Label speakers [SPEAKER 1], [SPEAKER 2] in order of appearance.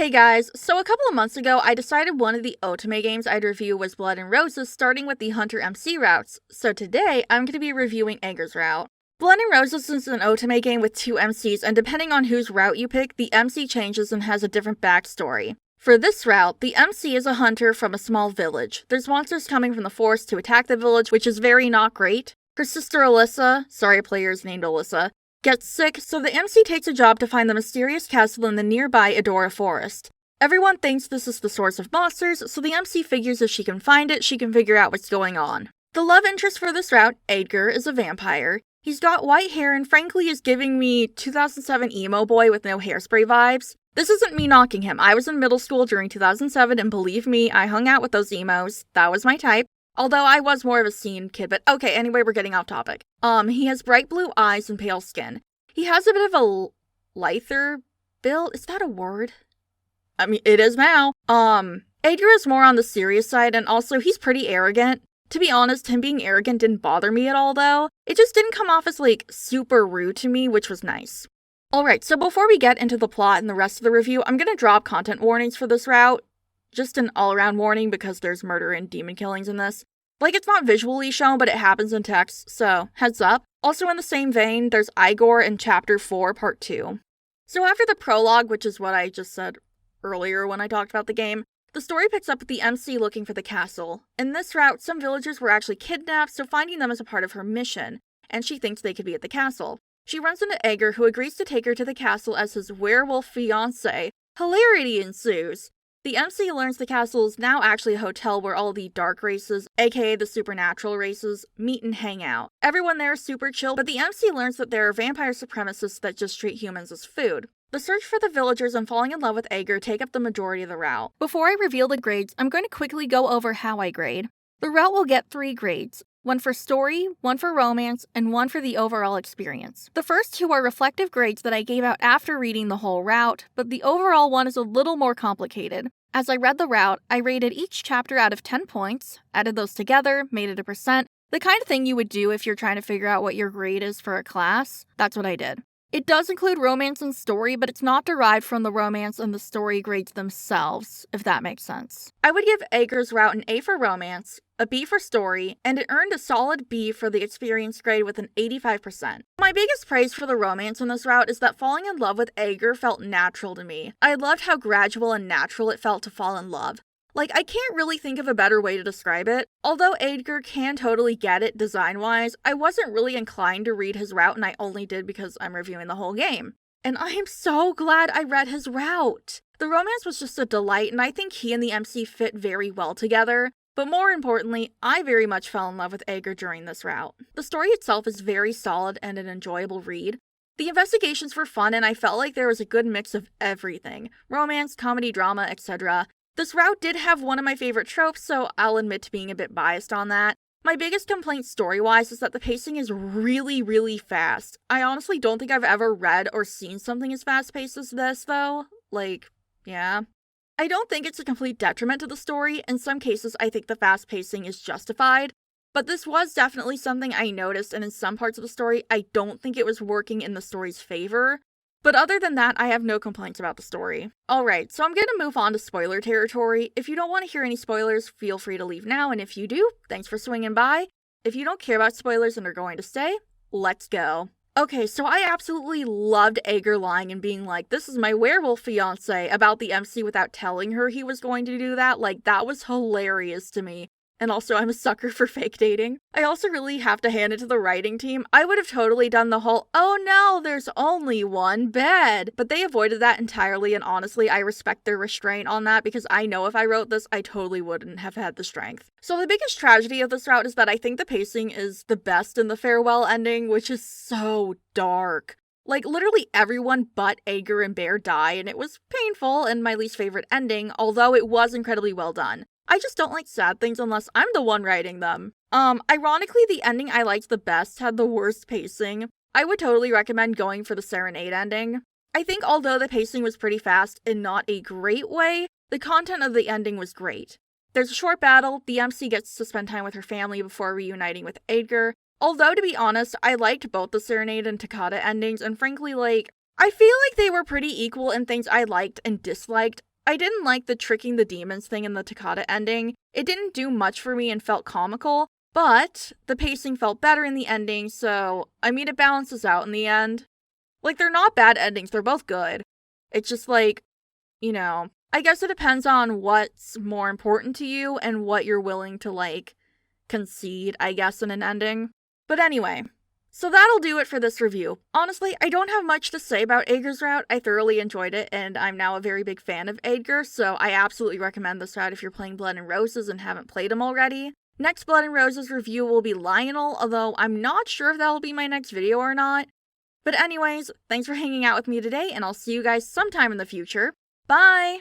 [SPEAKER 1] Hey guys, so a couple of months ago, I decided one of the otome games I'd review was Blood and Roses, starting with the Hunter MC routes. So today, I'm going to be reviewing Edgar's route. Blood and Roses is an otome game with two MCs, and depending on whose route you pick, the MC changes and has a different backstory. For this route, the MC is a hunter from a small village. There's monsters coming from the forest to attack the village, which is very not great. Her sister Alyssa, sorry a player is named Alyssa, gets sick, so the MC takes a job to find the mysterious castle in the nearby Edora forest. Everyone thinks this is the source of monsters, so the MC figures if she can find it, she can figure out what's going on. The love interest for this route, Edgar, is a vampire. He's got white hair and frankly is giving me 2007 emo boy with no hairspray vibes. This isn't me knocking him. I was in middle school during 2007 and believe me, I hung out with those emos. That was my type. Although I was more of a scene kid, but okay, anyway, we're getting off topic. He has bright blue eyes and pale skin. He has a bit of a lither build. Is that a word? I mean, it is now. Edgar is more on the serious side, and also he's pretty arrogant. To be honest, him being arrogant didn't bother me at all, though. It just didn't come off as, super rude to me, which was nice. Alright, so before we get into the plot and the rest of the review, I'm gonna drop content warnings for this route. Just an all-around warning because there's murder and demon killings in this. It's not visually shown, but it happens in text, so heads up. Also in the same vein, there's Igor in Chapter 4, Part 2. So after the prologue, which is what I just said earlier when I talked about the game, the story picks up with the MC looking for the castle. In this route, some villagers were actually kidnapped, so finding them is a part of her mission, and she thinks they could be at the castle. She runs into Edgar, who agrees to take her to the castle as his werewolf fiancé. Hilarity ensues. The MC learns the castle is now actually a hotel where all the dark races, aka the supernatural races, meet and hang out. Everyone there is super chill, but the MC learns that there are vampire supremacists that just treat humans as food. The search for the villagers and falling in love with Edgar take up the majority of the route. Before I reveal the grades, I'm going to quickly go over how I grade. The route will get 3 grades. One for story, one for romance, and one for the overall experience. The first 2 are reflective grades that I gave out after reading the whole route, but the overall one is a little more complicated. As I read the route, I rated each chapter out of 10 points, added those together, made it a percent, the kind of thing you would do if you're trying to figure out what your grade is for a class. That's what I did. It does include romance and story, but it's not derived from the romance and the story grades themselves, if that makes sense. I would give Edgar's route an A for romance, a B for story, and it earned a solid B for the experience grade with an 85%. My biggest praise for the romance in this route is that falling in love with Edgar felt natural to me. I loved how gradual and natural it felt to fall in love. I can't really think of a better way to describe it. Although Edgar can totally get it design-wise, I wasn't really inclined to read his route and I only did because I'm reviewing the whole game. And I am so glad I read his route! The romance was just a delight and I think he and the MC fit very well together. But more importantly, I very much fell in love with Edgar during this route. The story itself is very solid and an enjoyable read. The investigations were fun and I felt like there was a good mix of everything. Romance, comedy, drama, etc. This route did have one of my favorite tropes, so I'll admit to being a bit biased on that. My biggest complaint story-wise is that the pacing is really, really fast. I honestly don't think I've ever read or seen something as fast-paced as this, though. Yeah. I don't think it's a complete detriment to the story. In some cases, I think the fast pacing is justified. But this was definitely something I noticed, and in some parts of the story, I don't think it was working in the story's favor. But other than that, I have no complaints about the story. Alright, so I'm gonna move on to spoiler territory. If you don't want to hear any spoilers, feel free to leave now, and if you do, thanks for swinging by. If you don't care about spoilers and are going to stay, let's go. Okay, so I absolutely loved Edgar lying and being like, this is my werewolf fiancé about the MC without telling her he was going to do that. That was hilarious to me. And also, I'm a sucker for fake dating. I also really have to hand it to the writing team. I would have totally done the whole, oh no, there's only one bed. But they avoided that entirely, and honestly, I respect their restraint on that because I know if I wrote this, I totally wouldn't have had the strength. So the biggest tragedy of this route is that I think the pacing is the best in the farewell ending, which is so dark. Literally everyone but Edgar and Bear die, and it was painful and my least favorite ending, although it was incredibly well done. I just don't like sad things unless I'm the one writing them. Ironically, the ending I liked the best had the worst pacing. I would totally recommend going for the Serenade ending. I think although the pacing was pretty fast in not a great way, the content of the ending was great. There's a short battle, the MC gets to spend time with her family before reuniting with Edgar. Although, to be honest, I liked both the Serenade and Toccata endings, and frankly, I feel like they were pretty equal in things I liked and disliked. I didn't like the tricking the demons thing in the Takata ending. It didn't do much for me and felt comical, but the pacing felt better in the ending, so I mean it balances out in the end. Like, they're not bad endings, they're both good. It's just like, you know, I guess it depends on what's more important to you and what you're willing to, like, concede, I guess, in an ending. But anyway, so that'll do it for this review. Honestly, I don't have much to say about Edgar's route. I thoroughly enjoyed it, and I'm now a very big fan of Edgar, so I absolutely recommend this route if you're playing Blood and Roses and haven't played him already. Next Blood and Roses review will be Lionel, although I'm not sure if that'll be my next video or not. But anyways, thanks for hanging out with me today, and I'll see you guys sometime in the future. Bye!